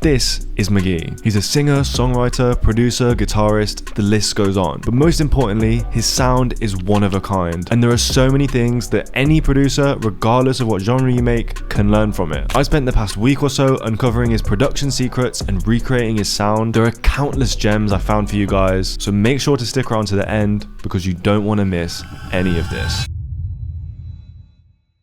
This is Mk.gee. He's a singer, songwriter, producer, guitarist, the list goes on. But most importantly, his sound is one of a kind. And there are so many things that any producer, regardless of what genre you make, can learn from it. I spent the past week or so uncovering his production secrets and recreating his sound. There are countless gems I found for you guys, so make sure to stick around to the end because you don't want to miss any of this.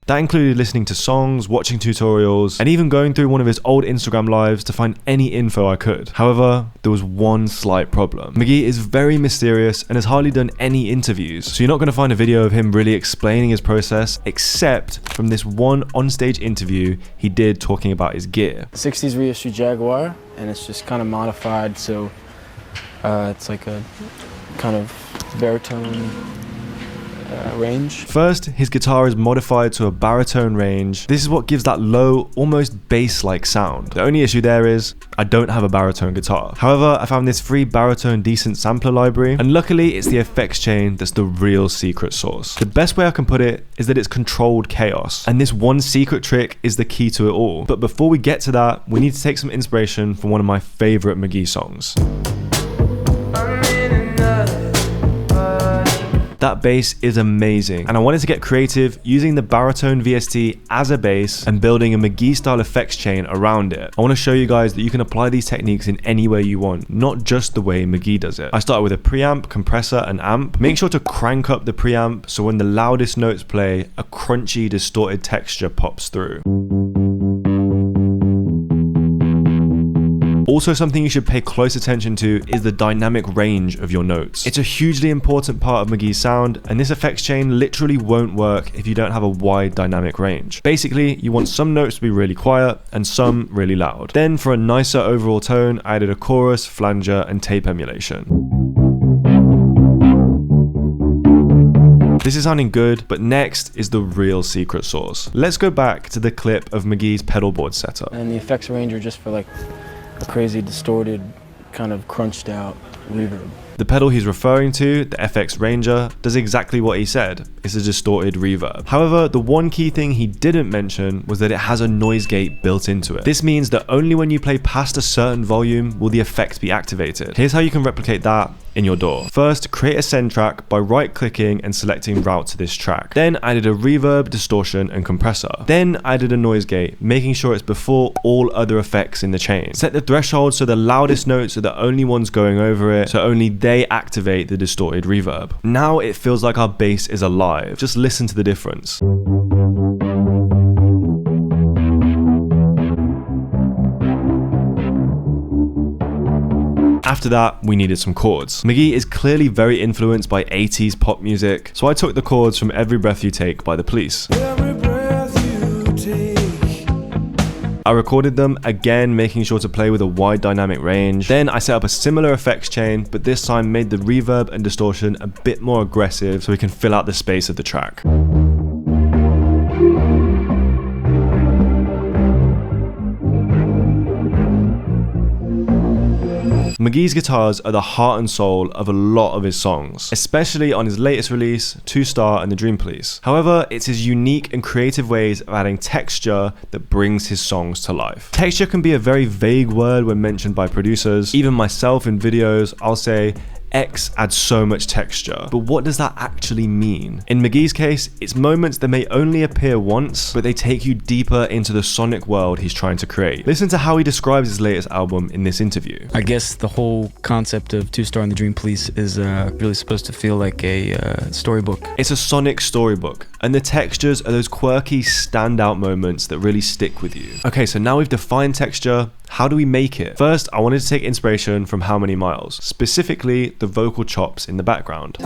That included listening to songs, watching tutorials, and even going through one of his old Instagram lives to find any info I could. However, there was one slight problem. Mk.gee is very mysterious and has hardly done any interviews, so you're not going to find a video of him really explaining his process, except from this one onstage interview he did talking about his gear. 60s reissue Jaguar, and it's just kind of modified, so it's like a kind of baritone range. First, his guitar is modified to a baritone range. This is what gives that low, almost bass-like sound. The only issue there is, I don't have a baritone guitar. However, I found this free baritone decent sampler library, and luckily it's the effects chain that's the real secret sauce. The best way I can put it is that it's controlled chaos, and this one secret trick is the key to it all. But before we get to that, we need to take some inspiration from one of my favorite Mk.gee songs. That bass is amazing, and I wanted to get creative using the baritone VST as a bass and building a Mk.gee style effects chain around it. I want to show you guys that you can apply these techniques in any way you want, not just the way Mk.gee does it. I started with a preamp, compressor, and amp. Make sure to crank up the preamp so when the loudest notes play, a crunchy, distorted texture pops through. Also, something you should pay close attention to is the dynamic range of your notes. It's a hugely important part of Mk.gee's sound, and this effects chain literally won't work if you don't have a wide dynamic range. Basically, you want some notes to be really quiet and some really loud. Then for a nicer overall tone, I added a chorus, flanger, and tape emulation. This is sounding good, but next is the real secret sauce. Let's go back to the clip of Mk.gee's pedal board setup. And the effects range are just for like a crazy distorted, kind of crunched out reverb. The pedal he's referring to, the FX Ranger, does exactly what he said. It's a distorted reverb. However, the one key thing he didn't mention was that it has a noise gate built into it. This means that only when you play past a certain volume will the effect be activated. Here's how you can replicate that in your DAW. First, create a send track by right-clicking and selecting route to this track. Then I added a reverb, distortion, and compressor. Then I added a noise gate, making sure it's before all other effects in the chain. Set the threshold so the loudest notes are the only ones going over it, so only they activate the distorted reverb. Now it feels like our bass is alive. Just listen to the difference. After that, we needed some chords. Mk.gee is clearly very influenced by 80s pop music, so I took the chords from Every Breath You Take by The Police. I recorded them, again making sure to play with a wide dynamic range. Then I set up a similar effects chain, but this time made the reverb and distortion a bit more aggressive so we can fill out the space of the track. Mk.gee's guitars are the heart and soul of a lot of his songs, especially on his latest release, 2 Star and The Dream Police. However, it's his unique and creative ways of adding texture that brings his songs to life. Texture can be a very vague word when mentioned by producers. Even myself in videos, I'll say, X adds so much texture, but what does that actually mean? In Mk.gee's case, it's moments that may only appear once, but they take you deeper into the sonic world he's trying to create. Listen to how he describes his latest album in this interview. I guess the whole concept of 2 Star and The Dream Police is really supposed to feel like a storybook. It's a sonic storybook, and the textures are those quirky standout moments that really stick with you. Okay, so now we've defined texture. How do we make it? First, I wanted to take inspiration from How Many Miles, specifically the vocal chops in the background.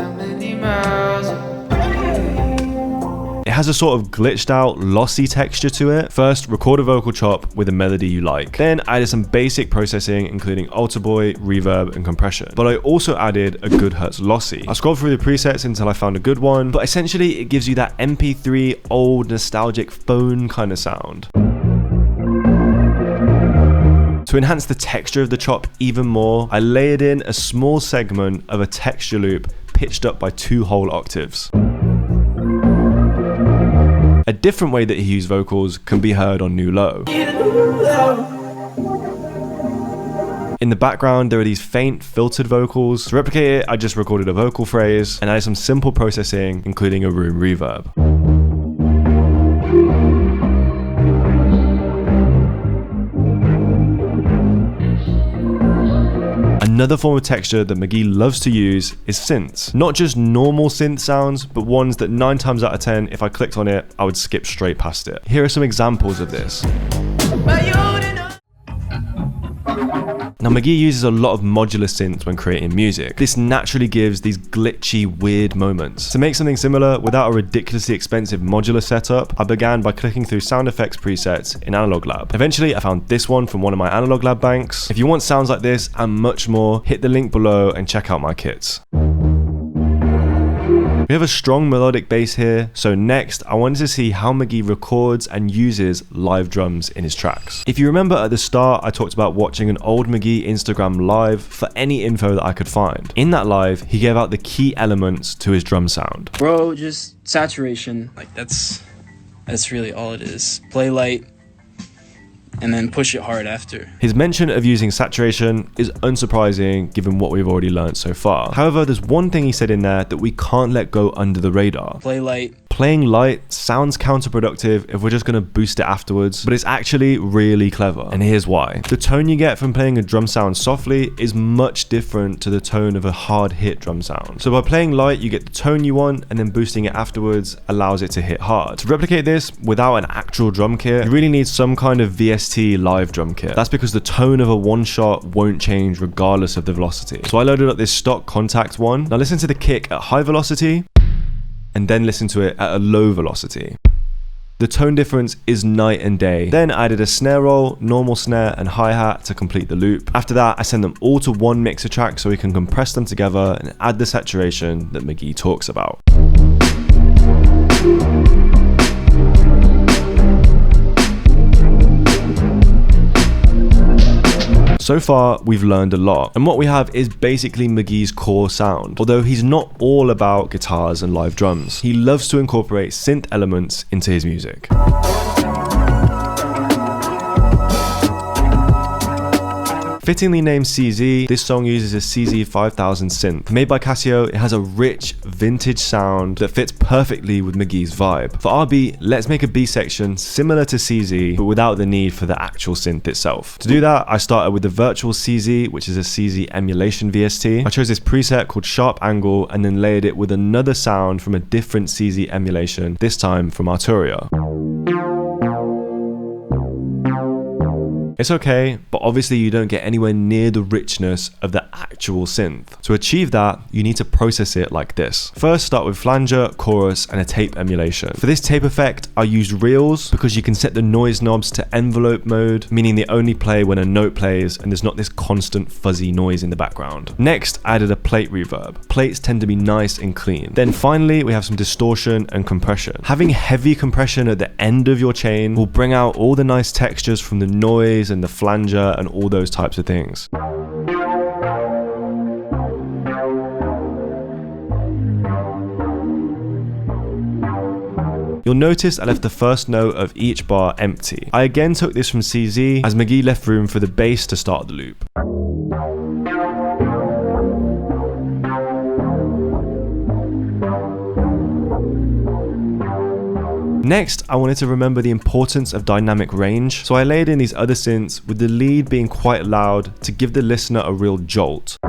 It has a sort of glitched out, lossy texture to it. First, record a vocal chop with a melody you like. Then I added some basic processing, including alter boy, reverb, and compression. But I also added a good hertz lossy. I scrolled through the presets until I found a good one, but essentially it gives you that MP3 old nostalgic phone kind of sound. To enhance the texture of the chop even more, I layered in a small segment of a texture loop pitched up by 2 whole octaves. A different way that he used vocals can be heard on New Low. In the background, there are these faint filtered vocals. To replicate it, I just recorded a vocal phrase and added some simple processing, including a room reverb. Another form of texture that Mk.gee loves to use is synths. Not just normal synth sounds, but ones that 9 times out of 10, if I clicked on it, I would skip straight past it. Here are some examples of this. Now, Mk.gee uses a lot of modular synths when creating music. This naturally gives these glitchy, weird moments. To make something similar without a ridiculously expensive modular setup, I began by clicking through sound effects presets in Analog Lab. Eventually, I found this one from one of my Analog Lab banks. If you want sounds like this and much more, hit the link below and check out my kits. We have a strong melodic bass here, so next I wanted to see how Mk.gee records and uses live drums in his tracks. If you remember at the start, I talked about watching an old Mk.gee Instagram live for any info that I could find. In that live, he gave out the key elements to his drum sound. Bro, just saturation. Like that's really all it is. Play light and then push it hard after. His mention of using saturation is unsurprising given what we've already learned so far. However, there's one thing he said in there that we can't let go under the radar. Play light. Playing light sounds counterproductive if we're just going to boost it afterwards, but it's actually really clever, and here's why. The tone you get from playing a drum sound softly is much different to the tone of a hard hit drum sound. So by playing light, you get the tone you want, and then boosting it afterwards allows it to hit hard. To replicate this without an actual drum kit, you really need some kind of VST live drum kit. That's because the tone of a one shot won't change regardless of the velocity. So I loaded up this stock Contact one. Now listen to the kick at high velocity, and then listen to it at a low velocity. The tone difference is night and day. Then I added a snare roll, normal snare, and hi-hat to complete the loop. After that, I send them all to one mixer track so we can compress them together and add the saturation that Mk.gee talks about. So far, we've learned a lot, and what we have is basically Mk.gee's core sound. Although he's not all about guitars and live drums, he loves to incorporate synth elements into his music. Fittingly named CZ, this song uses a CZ 5000 synth. Made by Casio, it has a rich, vintage sound that fits perfectly with Mk.gee's vibe. For our beat, let's make a B section similar to CZ, but without the need for the actual synth itself. To do that, I started with the virtual CZ, which is a CZ emulation VST. I chose this preset called Sharp Angle, and then layered it with another sound from a different CZ emulation, this time from Arturia. It's okay, but obviously you don't get anywhere near the richness of the actual synth. To achieve that, you need to process it like this. First, start with flanger, chorus, and a tape emulation. For this tape effect, I used reels because you can set the noise knobs to envelope mode, meaning they only play when a note plays and there's not this constant fuzzy noise in the background. Next, I added a plate reverb. Plates tend to be nice and clean. Then finally, we have some distortion and compression. Having heavy compression at the end of your chain will bring out all the nice textures from the noise and the flanger and all those types of things. You'll notice I left the first note of each bar empty. I again took this from CZ as Mk.gee left room for the bass to start the loop. Next, I wanted to remember the importance of dynamic range, so I layered in these other synths with the lead being quite loud to give the listener a real jolt.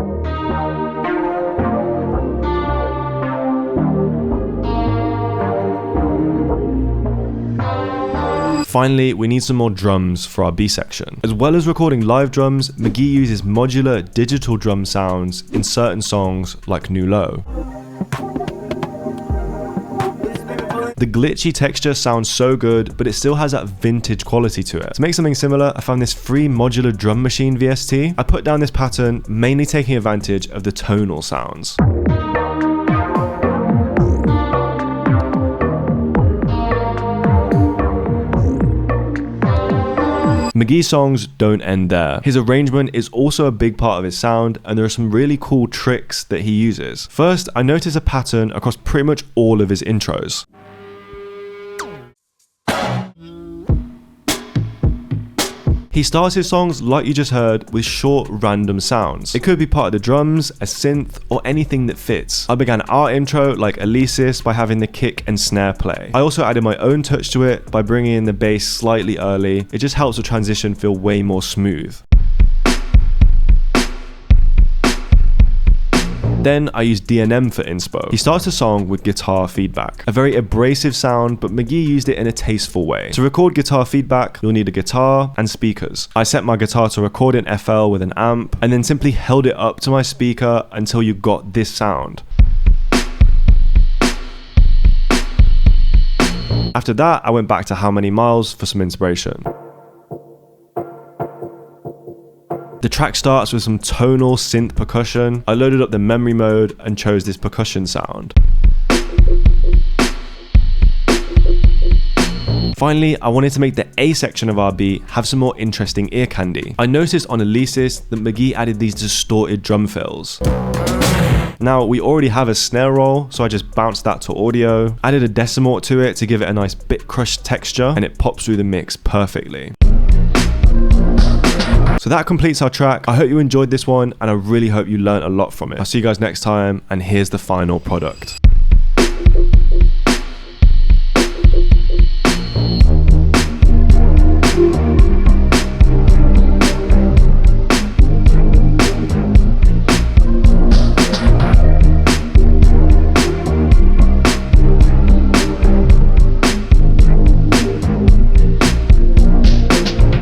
Finally, we need some more drums for our B section. As well as recording live drums, Mk.gee uses modular digital drum sounds in certain songs like New Low. The glitchy texture sounds so good, but it still has that vintage quality to it. To make something similar, I found this free modular drum machine VST. I put down this pattern, mainly taking advantage of the tonal sounds. Mk.gee's songs don't end there. His arrangement is also a big part of his sound, and there are some really cool tricks that he uses. First, I noticed a pattern across pretty much all of his intros. He starts his songs, like you just heard, with short random sounds. It could be part of the drums, a synth, or anything that fits. I began our intro like Alesis by having the kick and snare play. I also added my own touch to it by bringing in the bass slightly early. It just helps the transition feel way more smooth. Then I used DNM for inspo. He starts the song with guitar feedback. A very abrasive sound, but McGee used it in a tasteful way. To record guitar feedback, you'll need a guitar and speakers. I set my guitar to record in FL with an amp, and then simply held it up to my speaker until you got this sound. After that, I went back to How Many Miles for some inspiration. The track starts with some tonal synth percussion. I loaded up the memory mode and chose this percussion sound. Finally, I wanted to make the A section of our beat have some more interesting ear candy. I noticed on Alesis that McGee added these distorted drum fills. Now, we already have a snare roll, so I just bounced that to audio, added a decimort to it to give it a nice bit crushed texture, and it pops through the mix perfectly. So that completes our track. I hope you enjoyed this one, and I really hope you learned a lot from it. I'll see you guys next time, and here's the final product.